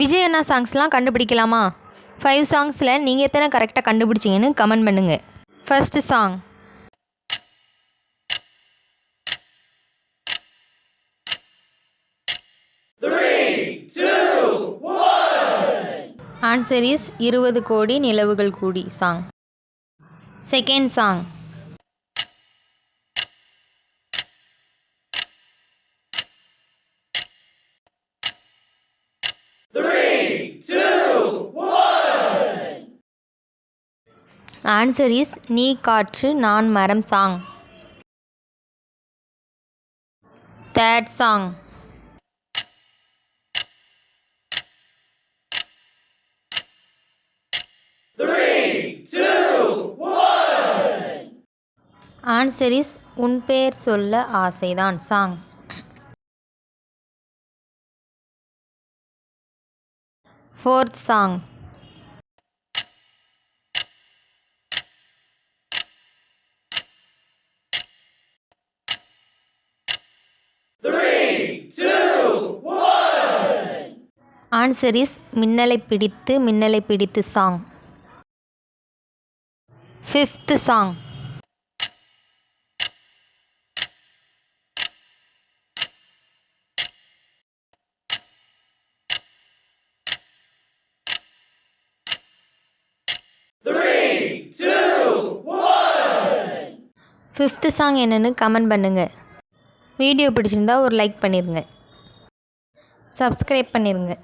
விஜய் அண்ணா சாங்ஸ்லாம் கண்டுபிடிக்கலாமா? 5 சாங்ஸில் நீங்கள் எத்தனை கரெக்டாக கண்டுபிடிச்சிங்கன்னு கமெண்ட் பண்ணுங்கள். First song. ஆன்சர் இஸ் 20 கோடி நிலவுகள் கூடி song. Second song. Answer is நீ காற்று நான் மரம் song. Third song. Answer is உன் பேர் சொல்ல ஆசைதான் song. Fourth song. Answer is மின்னலை பிடித்து song. Fifth song. Fifth song என்னன்னு கமெண்ட் பண்ணுங்கள். வீடியோ பிடிச்சிருந்தா ஒரு லைக் பண்ணிடுங்க. சப்ஸ்கிரைப் பண்ணிடுங்க.